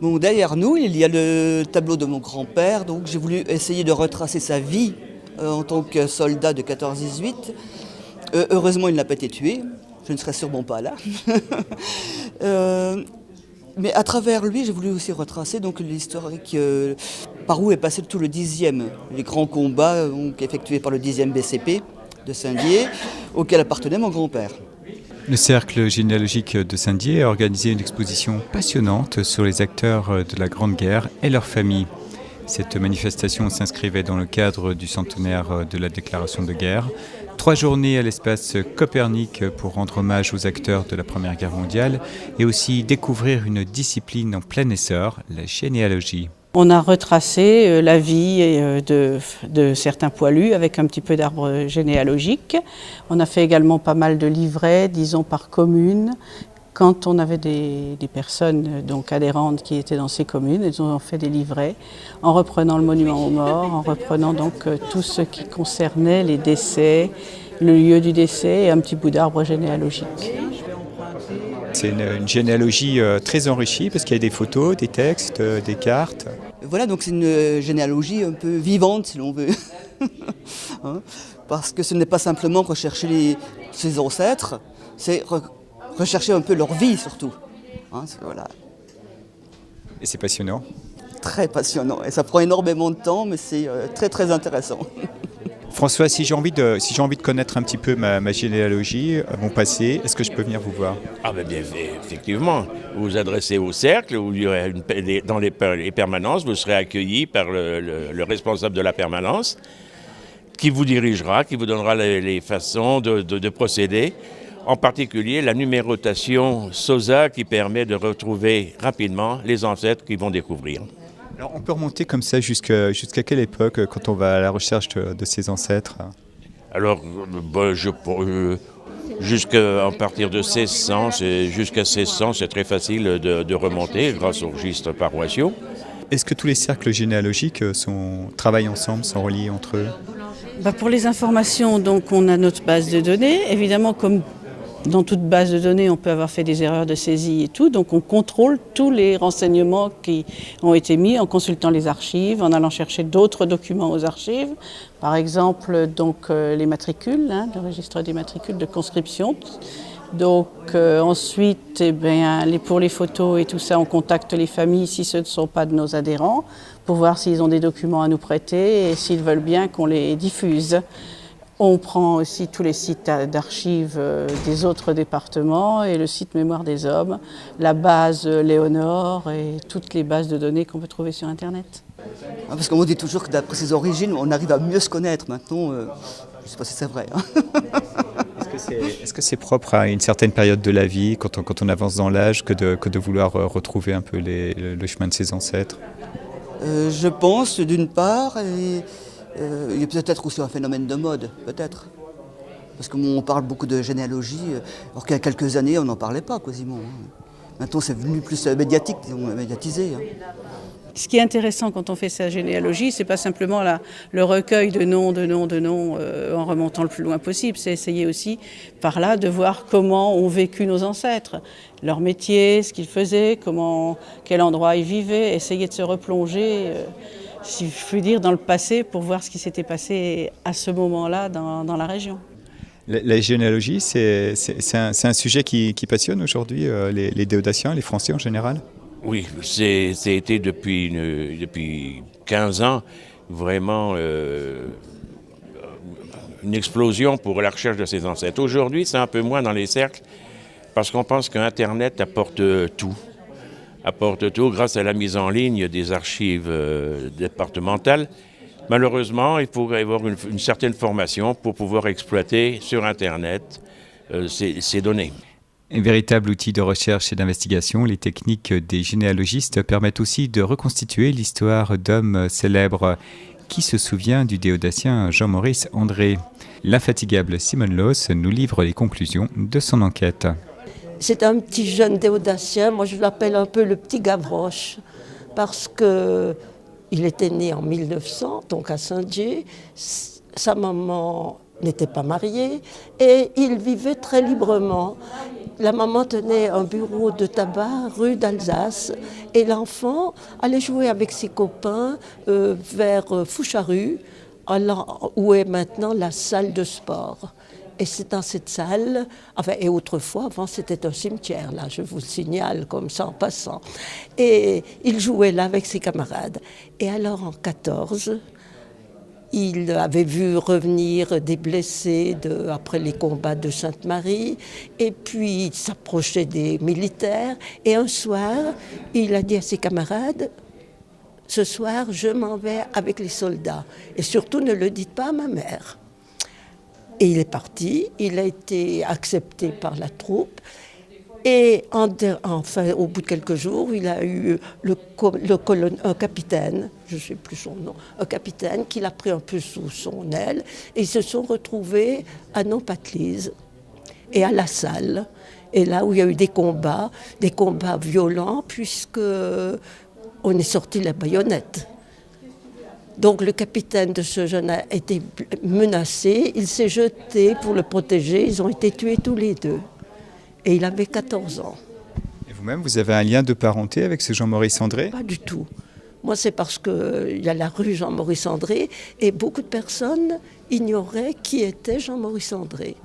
Bon, derrière nous, il y a le tableau de mon grand-père, donc j'ai voulu essayer de retracer sa vie en tant que soldat de 14-18. Heureusement, il n'a pas été tué, je ne serais sûrement pas là. Mais à travers lui, j'ai voulu aussi retracer donc l'historique par où est passé tout le 10e, les grands combats effectués par le 10e BCP de Saint-Dié, auquel appartenait mon grand-père. Le Cercle généalogique de Saint-Dié a organisé une exposition passionnante sur les acteurs de la Grande Guerre et leurs familles. Cette manifestation s'inscrivait dans le cadre du centenaire de la déclaration de guerre. 3 journées à l'espace Copernic pour rendre hommage aux acteurs de la Première Guerre mondiale et aussi découvrir une discipline en plein essor, la généalogie. On a retracé la vie de certains poilus avec un petit peu d'arbre généalogique. On a fait également pas mal de livrets, disons par commune. Quand on avait des personnes donc adhérentes qui étaient dans ces communes, ils ont fait des livrets en reprenant le monument aux morts, en reprenant donc tout ce qui concernait les décès, le lieu du décès et un petit bout d'arbre généalogique. C'est une généalogie très enrichie parce qu'il y a des photos, des textes, des cartes. Voilà, donc c'est une généalogie un peu vivante si l'on veut. Hein, parce que ce n'est pas simplement rechercher ses ancêtres, c'est rechercher un peu leur vie surtout. Hein, voilà. Et c'est passionnant. Très passionnant. Et ça prend énormément de temps, mais c'est très très intéressant. François, si j'ai envie de connaître un petit peu ma généalogie, mon passé, est-ce que je peux venir vous voir? Ah ben bien, effectivement, vous vous adressez au cercle, où il y aura dans les permanences, vous serez accueilli par le responsable de la permanence, qui vous dirigera, qui vous donnera les façons de procéder, en particulier la numérotation SOSA qui permet de retrouver rapidement les ancêtres qu'ils vont découvrir. Alors, on peut remonter comme ça jusqu'à quelle époque quand on va à la recherche de ses ancêtres? Alors, jusqu'à partir de 1600, jusqu'à 1600, c'est très facile de remonter grâce aux registres paroissiaux. Est-ce que tous les cercles généalogiques travaillent ensemble, sont reliés entre eux? Pour les informations, donc, on a notre base de données. Évidemment, comme dans toute base de données, on peut avoir fait des erreurs de saisie et tout, donc on contrôle tous les renseignements qui ont été mis en consultant les archives, en allant chercher d'autres documents aux archives, par exemple donc, les matricules, le registre des matricules de conscription. Donc ensuite, pour les photos et tout ça, on contacte les familles si ce ne sont pas de nos adhérents, pour voir s'ils ont des documents à nous prêter et s'ils veulent bien qu'on les diffuse. On prend aussi tous les sites d'archives des autres départements et le site Mémoire des Hommes, la base Léonore et toutes les bases de données qu'on peut trouver sur Internet. Parce qu'on dit toujours que d'après ses origines, on arrive à mieux se connaître. Maintenant, je ne sais pas si c'est vrai. Hein. Est-ce que c'est propre à une certaine période de la vie, quand on avance dans l'âge, que de vouloir retrouver un peu le chemin de ses ancêtres? Je pense, d'une part, et il y a peut-être aussi un phénomène de mode, peut-être. Parce qu'on parle beaucoup de généalogie, alors qu'il y a quelques années, on n'en parlait pas quasiment. Maintenant, c'est devenu plus médiatisé. Ce qui est intéressant quand on fait sa généalogie, c'est pas simplement le recueil de noms en remontant le plus loin possible. C'est essayer aussi par là de voir comment ont vécu nos ancêtres, leur métier, ce qu'ils faisaient, quel endroit ils vivaient, essayer de se replonger, si je puis dire, dans le passé pour voir ce qui s'était passé à ce moment-là dans la région. La généalogie, c'est un sujet qui passionne aujourd'hui les déodatiens, les Français en général? Oui, c'est été depuis 15 ans vraiment une explosion pour la recherche de ses ancêtres. Aujourd'hui, c'est un peu moins dans les cercles parce qu'on pense qu'Internet apporte tout grâce à la mise en ligne des archives départementales. Malheureusement, il faut avoir une certaine formation pour pouvoir exploiter sur Internet ces données. Un véritable outil de recherche et d'investigation, les techniques des généalogistes permettent aussi de reconstituer l'histoire d'hommes célèbres. Qui se souvient du déodatien Jean-Maurice André? L'infatigable Simone Loos nous livre les conclusions de son enquête. C'est un petit jeune déodatien, moi je l'appelle un peu le petit Gavroche, parce qu'il était né en 1900, donc à Saint-Dié. Sa maman n'était pas marié et il vivait très librement. La maman tenait un bureau de tabac rue d'Alsace et l'enfant allait jouer avec ses copains vers Foucharus, où est maintenant la salle de sport. Et c'est dans cette salle, enfin, et autrefois, avant c'était un cimetière, là, je vous le signale comme ça en passant. Et il jouait là avec ses camarades. Et alors en 14, il avait vu revenir des blessés après les combats de Sainte-Marie, et puis il s'approchait des militaires. Et un soir, il a dit à ses camarades, « Ce soir, je m'en vais avec les soldats, et surtout ne le dites pas à ma mère. » Et il est parti, il a été accepté par la troupe, et enfin, au bout de quelques jours, il a eu un capitaine, je ne sais plus son nom, un capitaine qui l'a pris un peu sous son aile, et ils se sont retrouvés à Nompatlize et à La Salle, et là où il y a eu des combats violents, puisque on est sorti de la baïonnette. Donc le capitaine de ce jeune a été menacé, il s'est jeté pour le protéger, ils ont été tués tous les deux. Et il avait 14 ans. Et vous-même, vous avez un lien de parenté avec ce Jean-Maurice André? Pas du tout. Moi, c'est parce qu'il y a la rue Jean-Maurice André et beaucoup de personnes ignoraient qui était Jean-Maurice André.